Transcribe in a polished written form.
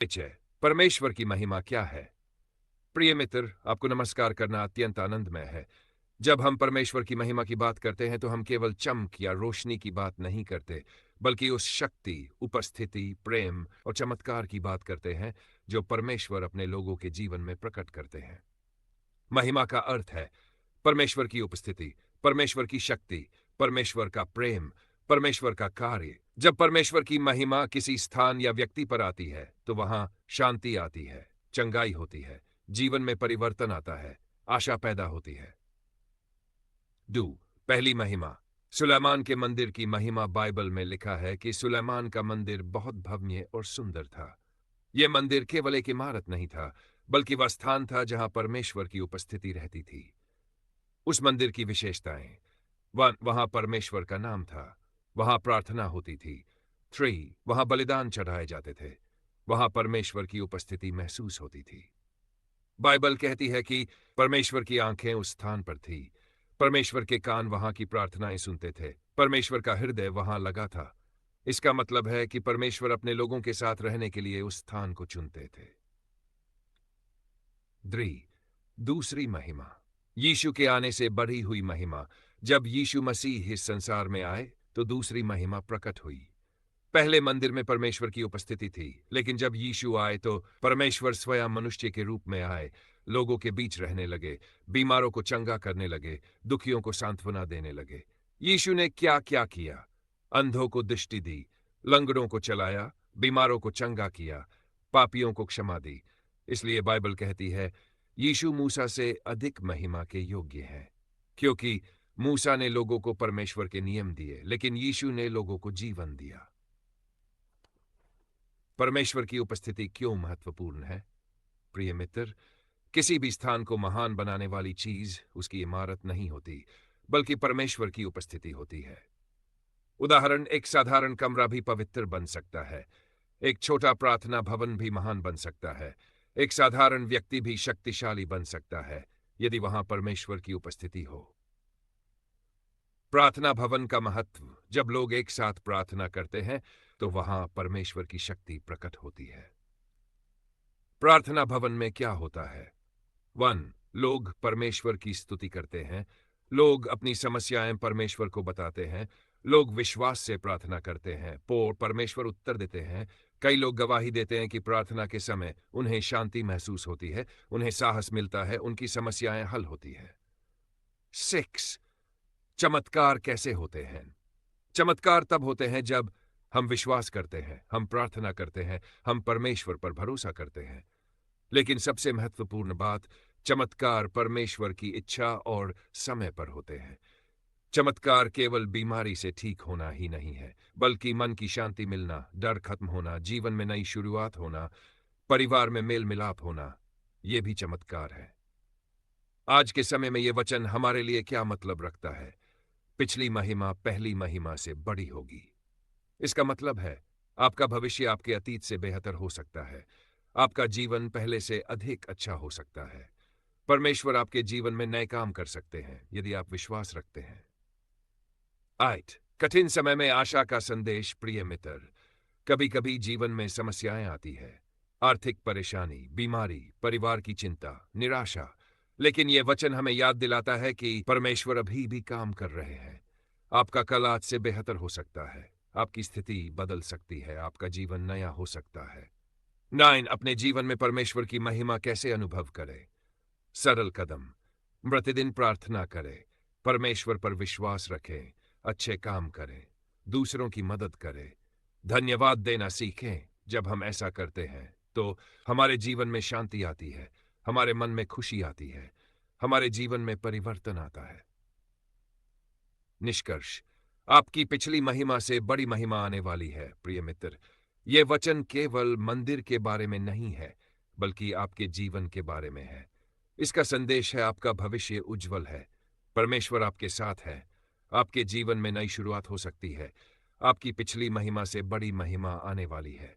परिचय। परमेश्वर की महिमा क्या है? प्रिय मित्र, आपको नमस्कार करना अत्यंत आनंदमय है। जब हम परमेश्वर की महिमा की बात करते हैं तो हम केवल चमक या रोशनी की बात नहीं करते, बल्कि उस शक्ति, उपस्थिति, प्रेम और चमत्कार की बात करते हैं जो परमेश्वर अपने लोगों के जीवन में प्रकट करते हैं। महिमा का अर्थ है परमेश्वर की उपस्थिति, परमेश्वर की शक्ति, परमेश्वर का प्रेम, परमेश्वर का कार्य। जब परमेश्वर की महिमा किसी स्थान या व्यक्ति पर आती है, तो वहां शांति आती है, चंगाई होती है, जीवन में परिवर्तन आता है, आशा पैदा होती है। डू पहली महिमा। सुलेमान के मंदिर की महिमा। बाइबल में लिखा है कि सुलेमान का मंदिर बहुत भव्य और सुंदर था। यह मंदिर केवल एक इमारत नहीं था, बल्कि वह स्थान था जहां परमेश्वर की उपस्थिति रहती थी। उस मंदिर की विशेषताएं। वहां परमेश्वर का नाम था। वहां प्रार्थना होती थी। 3 वहां बलिदान चढ़ाए जाते थे। वहां परमेश्वर की उपस्थिति महसूस होती थी। बाइबल कहती है कि परमेश्वर की आंखें उस स्थान पर थी। परमेश्वर के कान वहां की प्रार्थनाएं सुनते थे। परमेश्वर का हृदय वहां लगा था। इसका मतलब है कि परमेश्वर अपने लोगों के साथ रहने के लिए उस स्थान को चुनते थे। द्री दूसरी महिमा। यीशु के आने से बढ़ी हुई महिमा। जब यीशु मसीह इस संसार में आए तो दूसरी महिमा प्रकट हुई। पहले मंदिर में परमेश्वर की उपस्थिति थी, लेकिन जब यीशु आए तो परमेश्वर स्वयं मनुष्य के रूप में आए, लोगों के बीच रहने लगे, बीमारों को चंगा करने लगे, दुखियों को सांत्वना देने लगे। यीशु ने क्या क्या किया? अंधों को दृष्टि दी, लंगड़ों को चलाया, बीमारों को चंगा किया, पापियों को क्षमा दी। इसलिए बाइबल कहती है यीशु मूसा से अधिक महिमा के योग्य है, क्योंकि मूसा ने लोगों को परमेश्वर के नियम दिए, लेकिन यीशु ने लोगों को जीवन दिया। परमेश्वर की उपस्थिति क्यों महत्वपूर्ण है? प्रिय मित्र, किसी भी स्थान को महान बनाने वाली चीज उसकी इमारत नहीं होती, बल्कि परमेश्वर की उपस्थिति होती है। उदाहरण, एक साधारण कमरा भी पवित्र बन सकता है। एक छोटा प्रार्थना भवन भी महान बन सकता है। एक साधारण व्यक्ति भी शक्तिशाली बन सकता है, यदि वहां परमेश्वर की उपस्थिति हो। प्रार्थना भवन का महत्व। जब लोग एक साथ प्रार्थना करते हैं, तो वहां परमेश्वर की शक्ति प्रकट होती है। प्रार्थना भवन में क्या होता है? 1 लोग परमेश्वर की स्तुति करते हैं। लोग अपनी समस्याएं परमेश्वर को बताते हैं। लोग विश्वास से प्रार्थना करते हैं। परमेश्वर उत्तर देते हैं। कई लोग गवाही देते हैं कि प्रार्थना के समय उन्हें शांति महसूस होती है, उन्हें साहस मिलता है, उनकी समस्याएं हल होती है। 6 चमत्कार कैसे होते हैं? चमत्कार तब होते हैं जब हम विश्वास करते हैं, हम प्रार्थना करते हैं, हम परमेश्वर पर भरोसा करते हैं। लेकिन सबसे महत्वपूर्ण बात, चमत्कार परमेश्वर की इच्छा और समय पर होते हैं। चमत्कार केवल बीमारी से ठीक होना ही नहीं है, बल्कि मन की शांति मिलना, डर खत्म होना, जीवन में नई शुरुआत होना, परिवार में मेल मिलाप होना, यह भी चमत्कार है। आज के समय में यह वचन हमारे लिए क्या मतलब रखता है? पिछली महिमा पहली महिमा से बड़ी होगी। इसका मतलब है आपका भविष्य आपके अतीत से बेहतर हो सकता है। आपका जीवन पहले से अधिक अच्छा हो सकता है। परमेश्वर आपके जीवन में नए काम कर सकते हैं, यदि आप विश्वास रखते हैं। 8 कठिन समय में आशा का संदेश। प्रिय मित्र, कभी कभी जीवन में समस्याएं आती है। आर्थिक परेशानी, बीमारी, परिवार की चिंता, निराशा। लेकिन यह वचन हमें याद दिलाता है कि परमेश्वर अभी भी काम कर रहे हैं। आपका कल आज से बेहतर हो सकता है। आपकी स्थिति बदल सकती है। आपका जीवन नया हो सकता है। 9 अपने जीवन में परमेश्वर की महिमा कैसे अनुभव करें? सरल कदम। प्रतिदिन प्रार्थना करें, परमेश्वर पर विश्वास रखें, अच्छे काम करें, दूसरों की मदद करें, धन्यवाद देना सीखें। जब हम ऐसा करते हैं तो हमारे जीवन में शांति आती है, हमारे मन में खुशी आती है, हमारे जीवन में परिवर्तन आता है। निष्कर्ष, आपकी पिछली महिमा से बड़ी महिमा आने वाली है। प्रिय मित्र, यह वचन केवल मंदिर के बारे में नहीं है, बल्कि आपके जीवन के बारे में है। इसका संदेश है आपका भविष्य उज्जवल है। परमेश्वर आपके साथ है। आपके जीवन में नई शुरुआत हो सकती है। आपकी पिछली महिमा से बड़ी महिमा आने वाली है।